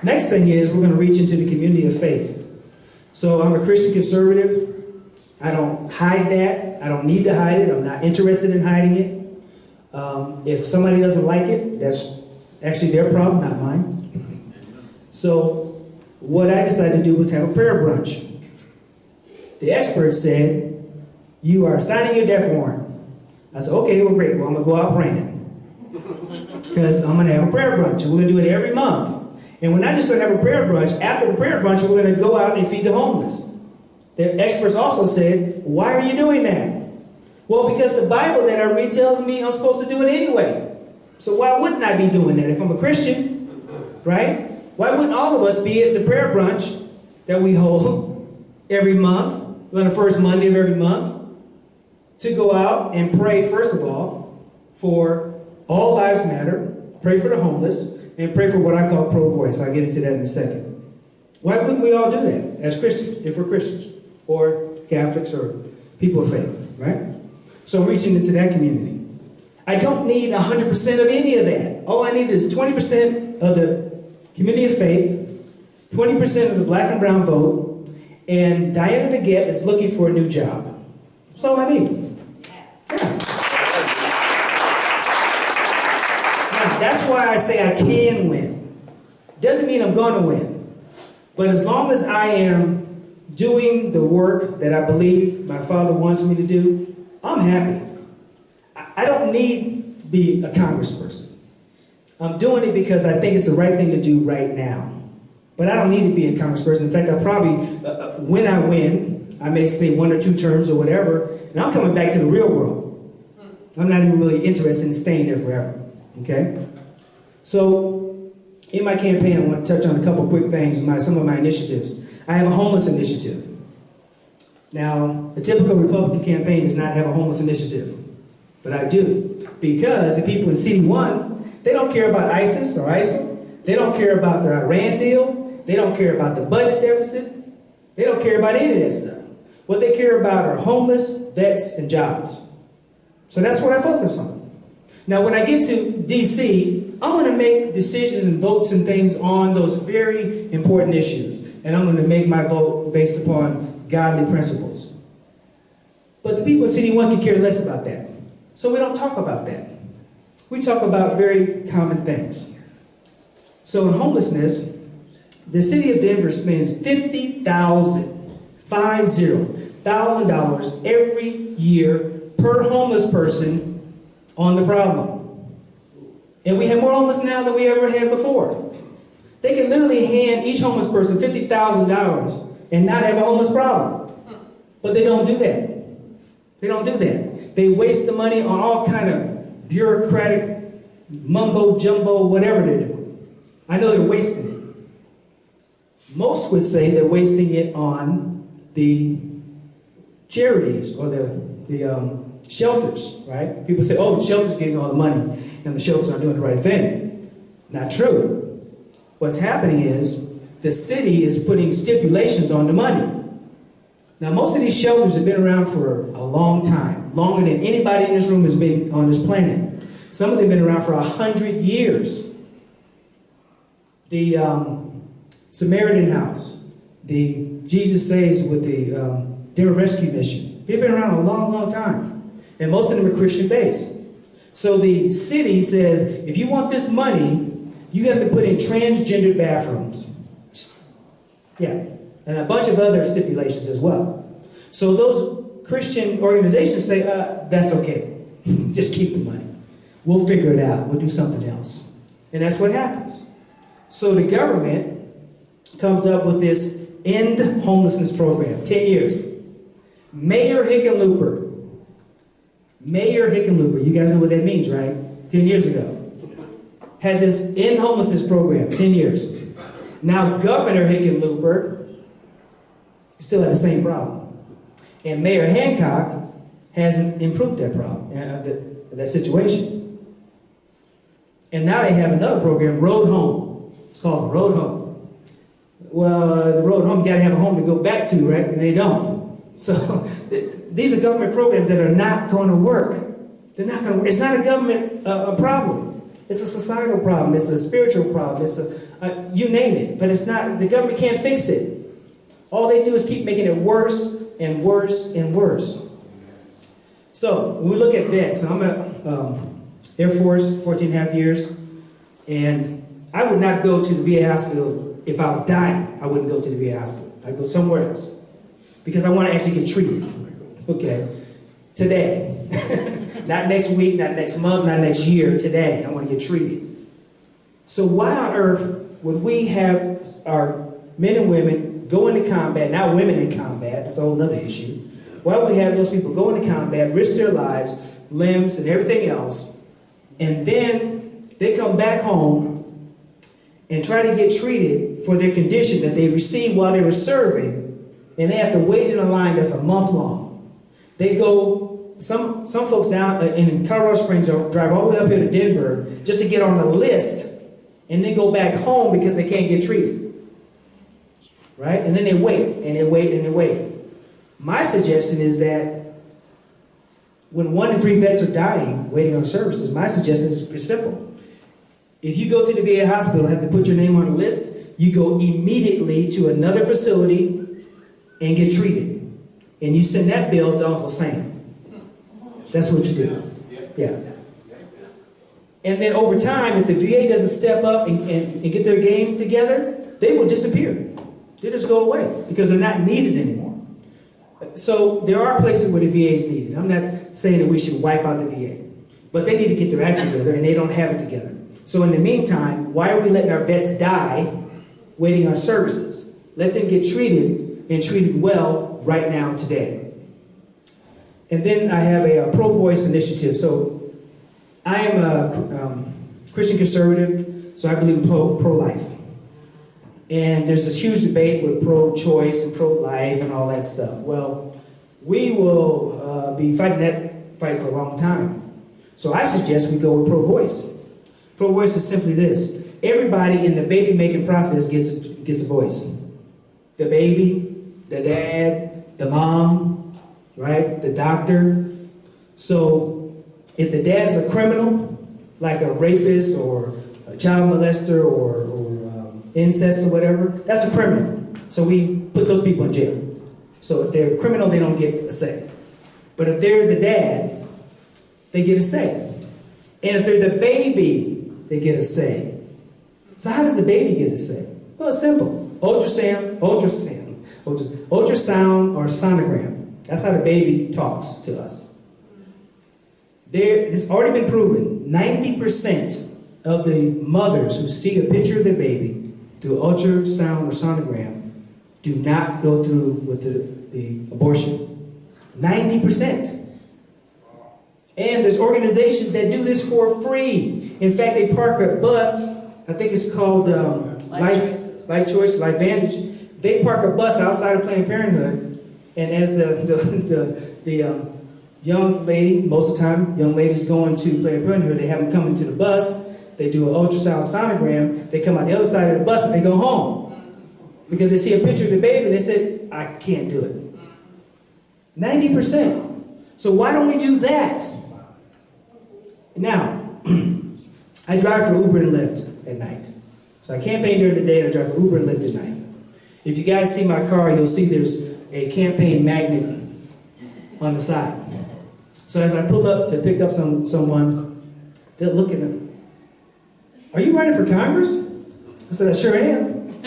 Next thing is we're going to reach into the community of faith. So I'm a Christian conservative. I don't hide that. I don't need to hide it. I'm not interested in hiding it. If somebody doesn't like it, that's actually their problem, not mine. So what I decided to do was have a prayer brunch. The experts said, you are signing your death warrant. I said, okay, well, great. Well, I'm going to go out praying. Because I'm going to have a prayer brunch. And we're going to do it every month. And we're not just going to have a prayer brunch. After the prayer brunch, we're going to go out and feed the homeless. The experts also said, why are you doing that? Well, because the Bible that I read tells me I'm supposed to do it anyway. So why wouldn't I be doing that if I'm a Christian? Right? Why wouldn't all of us be at the prayer brunch that we hold every month, on the first Monday of every month, to go out and pray, first of all, for all lives matter, pray for the homeless, and pray for what I call pro-voice. I'll get into that in a second. Why wouldn't we all do that as Christians, if we're Christians, or Catholics, or people of faith, right? So I'm reaching into that community. I don't need 100% of any of that. All I need is 20% of the community of faith, 20% of the black and brown vote, and Diana DeGette is looking for a new job. That's all I need. Yeah. Now, that's why I say I can win. Doesn't mean I'm going to win. But as long as I am doing the work that I believe my Father wants me to do, I'm happy. I don't need to be a congressperson. I'm doing it because I think it's the right thing to do right now. But I don't need to be a congressperson. In fact, I probably, when I win, I may stay 1 or 2 terms or whatever, and I'm coming back to the real world. I'm not even really interested in staying there forever. Okay? So, in my campaign, I want to touch on a couple quick things, some of my initiatives. I have a homeless initiative. Now, a typical Republican campaign does not have a homeless initiative, but I do. Because the people in CD1, they don't care about ISIS or ISIL. They don't care about the Iran deal. They don't care about the budget deficit. They don't care about any of that stuff. What they care about are homeless, vets, and jobs. So that's what I focus on. Now, when I get to D.C., I'm going to make decisions and votes and things on those very important issues. And I'm going to make my vote based upon godly principles. But the people in CD1 can care less about that. So we don't talk about that. We talk about very common things. So in homelessness, the city of Denver spends $50,000 every year per homeless person on the problem. And we have more homeless now than we ever had before. They can literally hand each homeless person $50,000 and not have a homeless problem. But they don't do that. They don't do that. They waste the money on all kind of bureaucratic mumbo jumbo, whatever they're doing. I know they're wasting it. Most would say they're wasting it on the charities or the shelters, right? People say, oh, the shelter's getting all the money and the shelters aren't doing the right thing. Not true. What's happening is the city is putting stipulations on the money. Now, most of these shelters have been around for a long time, longer than anybody in this room has been on this planet. Some of them have been around for 100 years. The Samaritan House, the Jesus Saves with the Denver Rescue Mission, they've been around a long, long time. And most of them are Christian-based. So the city says, if you want this money, you have to put in transgender bathrooms. Yeah. And a bunch of other stipulations as well. So those Christian organizations say, that's okay. Just keep the money. We'll figure it out. We'll do something else. And that's what happens. So the government comes up with this End Homelessness Program, 10 years. Mayor Hickenlooper, you guys know what that means, right? 10 years ago. Had this End Homelessness Program, 10 years. Now Governor Hickenlooper still have the same problem. And Mayor Hancock hasn't improved that problem, that situation. And now they have another program, Road Home. It's called Road Home. Well, the Road Home, you gotta have a home to go back to, right? And they don't. So these are government programs that are not gonna work. They're not gonna work. It's not a government problem. It's a societal problem. It's a spiritual problem. It's you name it. But it's not, the government can't fix it. All they do is keep making it worse and worse and worse. So when we look at vets, so I'm at Air Force, 14 and a half years, and I would not go to the VA hospital if I was dying. I wouldn't go to the VA hospital. I'd go somewhere else because I want to actually get treated. Okay, today, not next week, not next month, not next year. Today, I want to get treated. So why on earth would we have our men and women go into combat? Now women in combat. That's a whole other issue. Why would we have those people go into combat, risk their lives, limbs, and everything else, and then they come back home and try to get treated for their condition that they received while they were serving, and they have to wait in a line that's a month long. They go, some folks down in Colorado Springs drive all the way up here to Denver just to get on the list, and then go back home because they can't get treated. Right? And then they wait, and they wait, and they wait. My suggestion is that when 1 in 3 vets are dying, waiting on services, my suggestion is pretty simple. If you go to the VA hospital and have to put your name on the list, you go immediately to another facility and get treated. And you send that bill to Uncle Sam. That's what you do. Yeah. And then over time, if the VA doesn't step up and get their game together, they will disappear. They just go away because they're not needed anymore. So there are places where the VA is needed. I'm not saying that we should wipe out the VA. But they need to get their act together, and they don't have it together. So in the meantime, why are we letting our vets die waiting on services? Let them get treated and treated well right now today. And then I have a pro-voice initiative. So I am a Christian conservative, so I believe in pro-life. And there's this huge debate with pro-choice and pro-life and all that stuff. Well, we will be fighting that fight for a long time. So I suggest we go with pro-voice. Pro-voice is simply this. Everybody in the baby-making process gets a voice. The baby, the dad, the mom, right? The doctor. So if the dad is a criminal, like a rapist or a child molester or incest or whatever, that's a criminal. So we put those people in jail. So if they're a criminal, they don't get a say. But if they're the dad, they get a say. And if they're the baby, they get a say. So how does the baby get a say? Well, it's simple. Ultrasound or sonogram. That's how the baby talks to us. It's already been proven, 90% of the mothers who see a picture of their baby through ultrasound or sonogram do not go through with the abortion. 90%. And there's organizations that do this for free. In fact, they park a bus, I think it's called Life Choice, Life Vantage. They park a bus outside of Planned Parenthood, and as the young lady, most of the time, young ladies going to Planned Parenthood, they have them come into the bus, they do an ultrasound sonogram, they come out the other side of the bus and they go home. Because they see a picture of the baby and they said, I can't do it. 90%. So why don't we do that? Now, I drive for Uber and Lyft at night. So I campaign during the day and I drive for Uber and Lyft at night. If you guys see my car, you'll see there's a campaign magnet on the side. So as I pull up to pick up someone, they'll look at them. Are you running for Congress? I said, I sure am.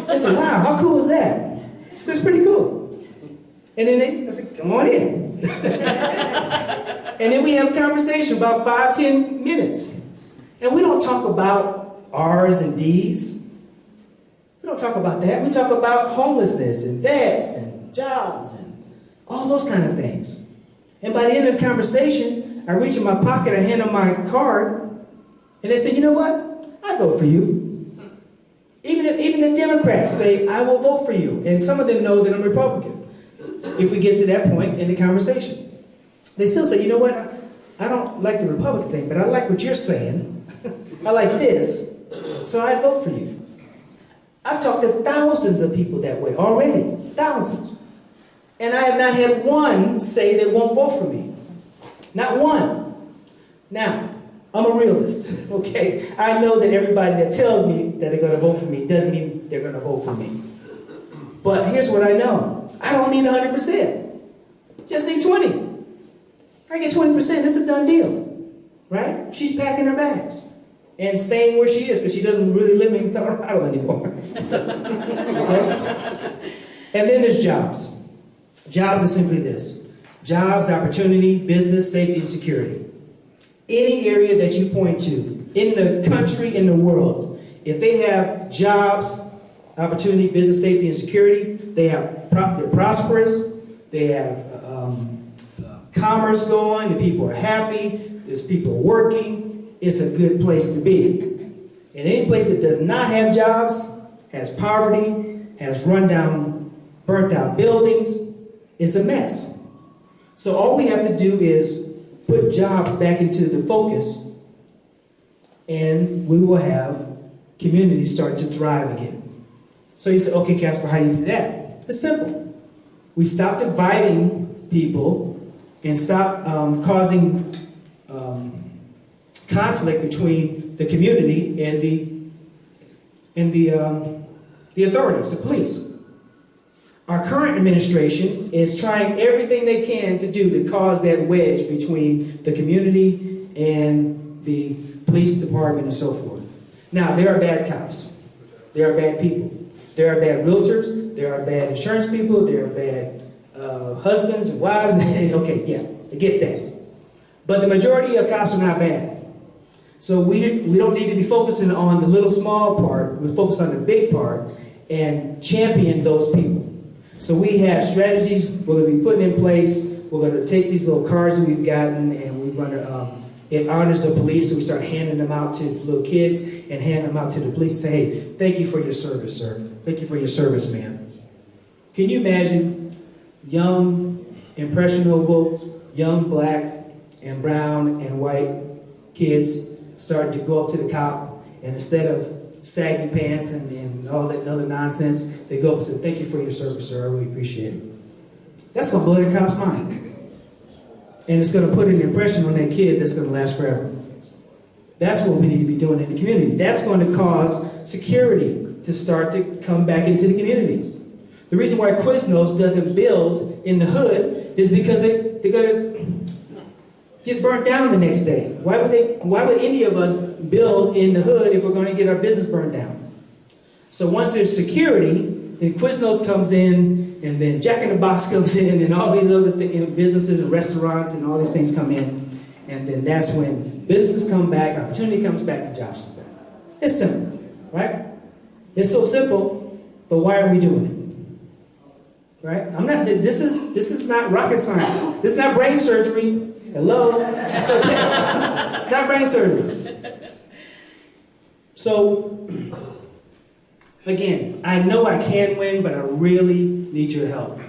They said, wow, how cool is that? I said, it's pretty cool. And then I said, come on in. And then we have a conversation about 5-10 minutes. And we don't talk about R's and D's. We don't talk about that. We talk about homelessness and vets and jobs and all those kind of things. And by the end of the conversation, I reach in my pocket, I hand them my card, and they say, you know what? I vote for you. Even the Democrats say, I will vote for you. And some of them know that I'm Republican. If we get to that point in the conversation. They still say, you know what? I don't like the Republican thing, but I like what you're saying. I like this. So I vote for you. I've talked to thousands of people that way already. Thousands. And I have not had one say they won't vote for me. Not one. Now, I'm a realist, okay? I know that everybody that tells me that they're gonna vote for me doesn't mean they're gonna vote for me. But here's what I know. I don't need 100%. Just need 20. If I get 20%, it's a done deal, right? She's packing her bags and staying where she is because she doesn't really live in Colorado anymore. So, okay? And then there's jobs. Jobs are simply this. Jobs, opportunity, business, safety, and security. Any area that you point to, in the country, in the world, if they have jobs, opportunity, business, safety, and security, they're prosperous, they have commerce going, the people are happy, there's people working, it's a good place to be. And any place that does not have jobs, has poverty, has rundown, burnt out buildings, it's a mess. So all we have to do is put jobs back into the focus, and we will have communities start to thrive again. So you say, okay, Casper, how do you do that? It's simple. We stop dividing people and stop causing conflict between the community and the authorities, the police. Our current administration is trying everything they can to do to cause that wedge between the community and the police department and so forth. Now, there are bad cops. There are bad people. There are bad realtors. There are bad insurance people. There are bad husbands and wives. Okay, yeah, I get that. But the majority of cops are not bad. So we don't need to be focusing on the little small part. We focus on the big part and champion those people. So we have strategies we're going to be putting in place. We're going to take these little cards that we've gotten, and we're going to, it honors the police, so we start handing them out to little kids and hand them out to the police and say, hey, thank you for your service, sir. Thank you for your service, ma'am. Can you imagine young, impressionable, young black and brown and white kids starting to go up to the cop, and instead of saggy pants and all that other nonsense, they go up and say, thank you for your service, sir. I really appreciate it. That's going to blow the cop's mind. And it's going to put an impression on that kid that's going to last forever. That's what we need to be doing in the community. That's going to cause security to start to come back into the community. The reason why Quiznos doesn't build in the hood is because they're going to get burnt down the next day. Why would any of us build in the hood if we're going to get our business burned down? So once there's security, then Quiznos comes in, and then Jack in the Box comes in, and all these other businesses and restaurants and all these things come in, and then that's when businesses come back, opportunity comes back, and jobs come back. It's simple, right? It's so simple, but why are we doing it? Right? This is not rocket science. This is not brain surgery. Hello? It's not brain surgery. So, again, I know I can win, but I really need your help.